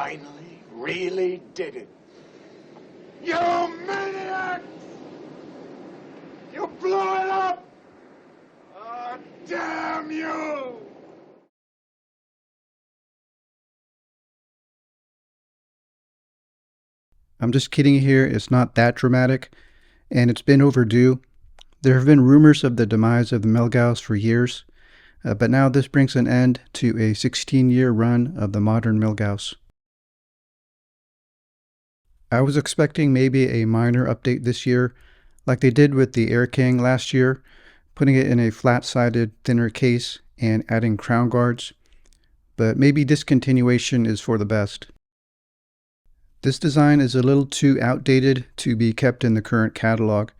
finally really did it. You maniacs! You blew it up! Oh, damn you! I'm just kidding here, it's not that dramatic, and it's been overdue. There have been rumors of the demise of the Milgauss for years, but now this brings an end to a 16-year run of the modern Milgauss. I was expecting maybe a minor update this year, like they did with the Air King last year, putting it in a flat-sided, thinner case and adding crown guards, but maybe discontinuation is for the best. This design is a little too outdated to be kept in the current catalog.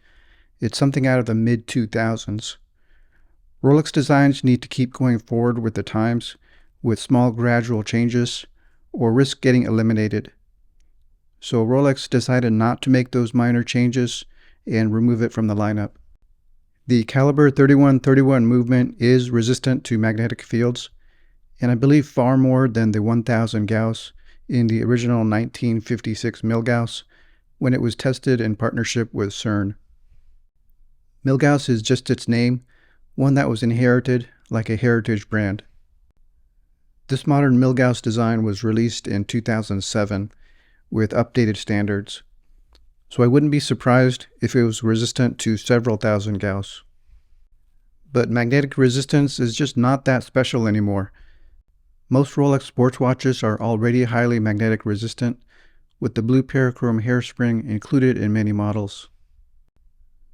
It's something out of the mid-2000s. Rolex designs need to keep going forward with the times, with small gradual changes, or risk getting eliminated. So Rolex decided not to make those minor changes and remove it from the lineup. The caliber 3131 movement is resistant to magnetic fields, and I believe far more than the 1000 Gauss in the original 1956 Milgauss when it was tested in partnership with CERN. Milgauss is just its name, one that was inherited like a heritage brand. This modern Milgauss design was released in 2007 with updated standards, so I wouldn't be surprised if it was resistant to several thousand Gauss. But magnetic resistance is just not that special anymore. Most Rolex sports watches are already highly magnetic resistant, with the blue parachrome hairspring included in many models.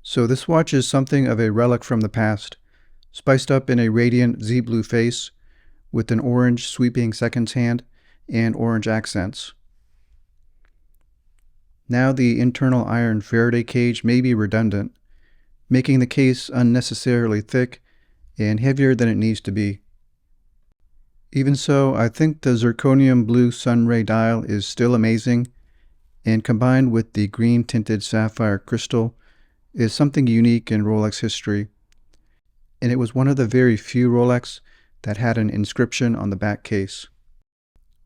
So this watch is something of a relic from the past, spiced up in a radiant Z-blue face, with an orange sweeping seconds hand and orange accents. Now the internal iron Faraday cage may be redundant, making the case unnecessarily thick and heavier than it needs to be. Even so, I think the zirconium blue sunray dial is still amazing, and combined with the green tinted sapphire crystal is something unique in Rolex history, and it was one of the very few Rolex that had an inscription on the back case.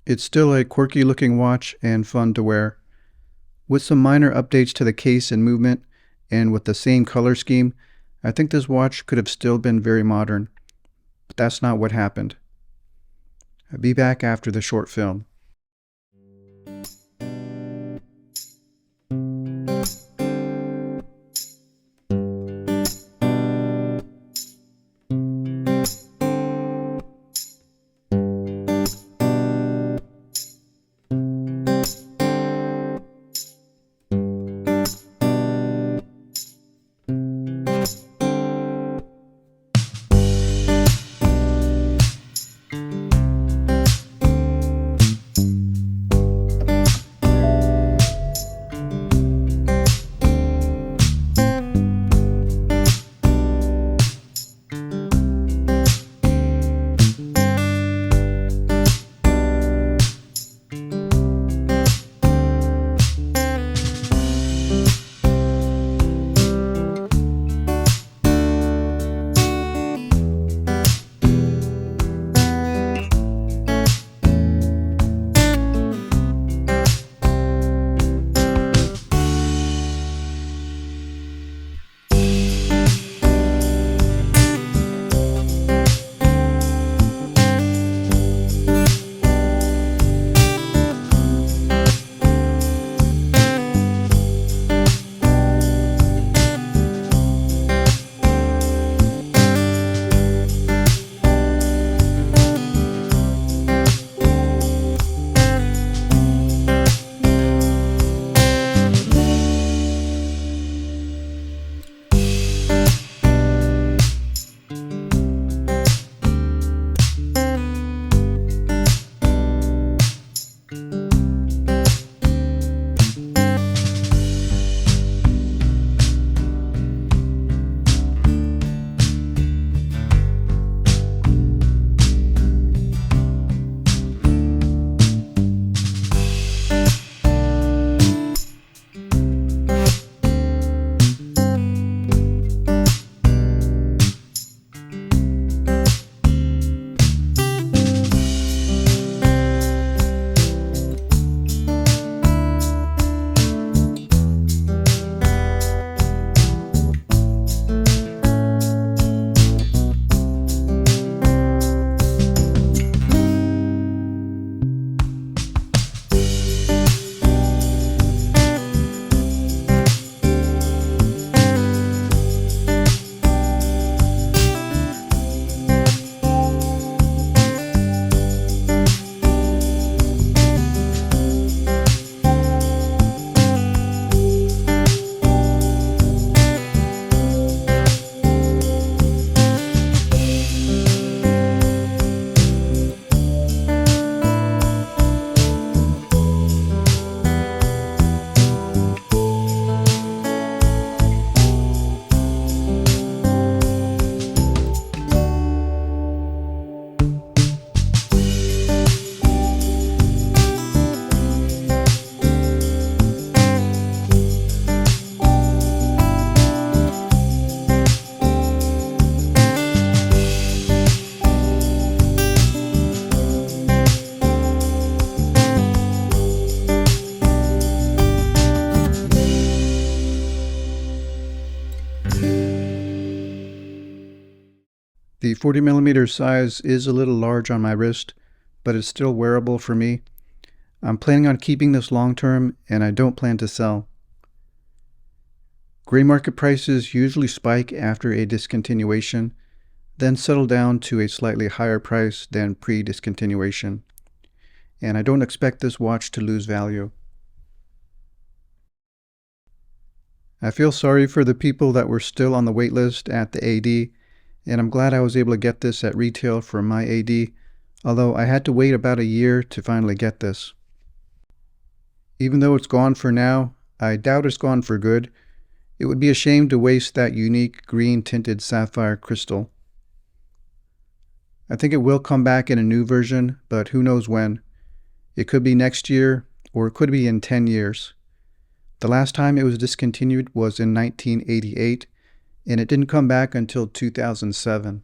It's still a quirky looking watch and fun to wear. With some minor updates to the case and movement, and with the same color scheme, I think this watch could have still been very modern, but that's not what happened. I'll be back after the short film. The 40mm size is a little large on my wrist, but it's still wearable for me. I'm planning on keeping this long term, and I don't plan to sell. Gray market prices usually spike after a discontinuation, then settle down to a slightly higher price than pre-discontinuation. And I don't expect this watch to lose value. I feel sorry for the people that were still on the wait list at the AD, and I'm glad I was able to get this at retail for my AD, although I had to wait about a year to finally get this. Even though it's gone for now, I doubt it's gone for good. It would be a shame to waste that unique green tinted sapphire crystal. I think it will come back in a new version, but who knows when. It could be next year, or it could be in 10 years. The last time it was discontinued was in 1988, and it didn't come back until 2007.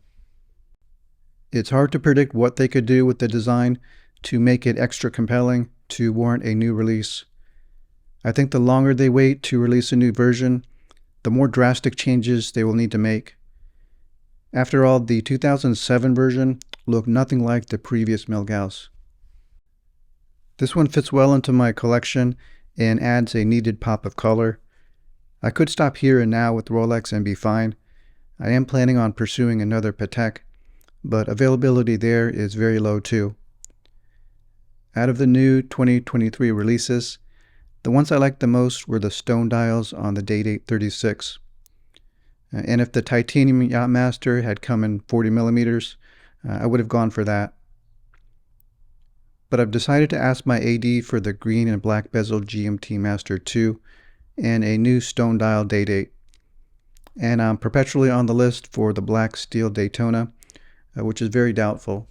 It's hard to predict what they could do with the design to make it extra compelling to warrant a new release. I think the longer they wait to release a new version, the more drastic changes they will need to make. After all, the 2007 version looked nothing like the previous Milgauss. This one fits well into my collection and adds a needed pop of color. I could stop here and now with Rolex and be fine. I am planning on pursuing another Patek, but availability there is very low too. Out of the new 2023 releases, the ones I liked the most were the stone dials on the Day-Date 36. And if the titanium Yachtmaster had come in 40mm, I would have gone for that. But I've decided to ask my AD for the green and black bezel GMT Master 2 and a new stone dial Day-Date. And I'm perpetually on the list for the black steel Daytona, which is very doubtful.